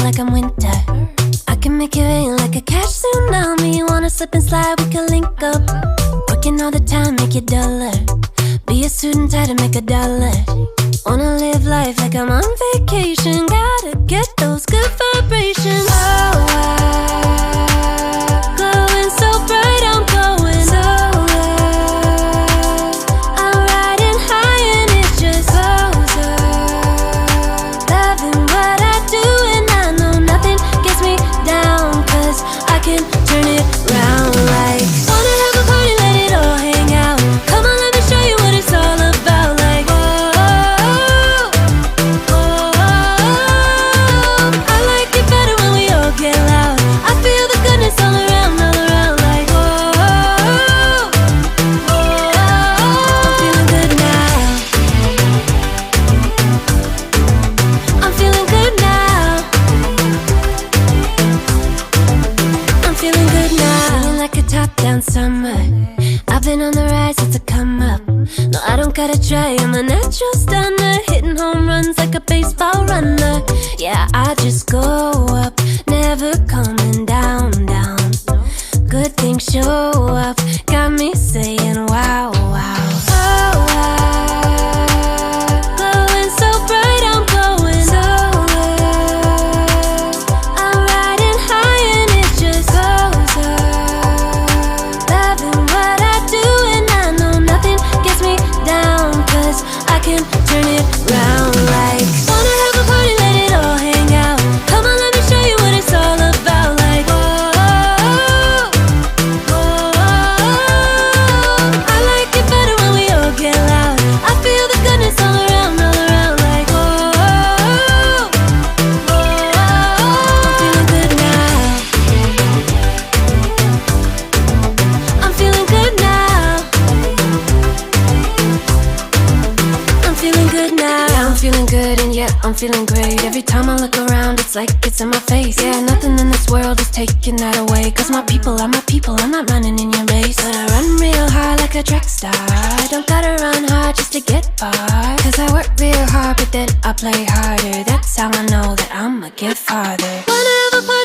like I'm winter. I can make it rain like a cash tsunami. Wanna slip and slide, we can link up. Working all the time, make it duller. Be a student, try to make $1. Wanna live life like I'm on vacation. Gotta get those good vibrations. Oh, glowing so bright, I'm glowing so low. I'm riding high and it just goes up. Loving what I do and I know nothing gets me down, 'cause I can turn it round like. Wanna have a party, let it all hang out. Come on, let me show you what it's all about. Like, whoa, I like it better when we all get loud. I feel the goodness all around, like, whoa, I'm feeling good now. I'm feeling good now. I'm feeling good now. Feeling like a top-down summer. I've been on the rise, it's a come up. No, I don't gotta try, I'm a natural stunner. Hitting home runs like a baseball runner. Yeah, I just go up, never coming down, down. Good things show up, got me saying wow, wow. Oh, glowing so bright, I'm glowing so low. I'm riding high and it just goes up. Loving what I do and I know nothing gets me down, 'cause I can turn it round like. Wanna have a party, let it all hang out. Come on, let me show you what it's all about. Like, whoa, I like it better when we all get loud. I feel the goodness all around, like, whoa, I'm feeling good now. I'm feeling good now. I'm feeling good now. Yeah, I'm feeling good and yeah, I'm feeling great. Every time I look around, it's like it's in my face. Yeah, nothing in this world is taking that away. 'Cause my people are my people, I'm not running in your race. But I run real hard like a track star. I don't gotta run hard just to get far. 'Cause I work real hard, but then I play harder. That's how I know that I'ma get farther. Wanna have a party,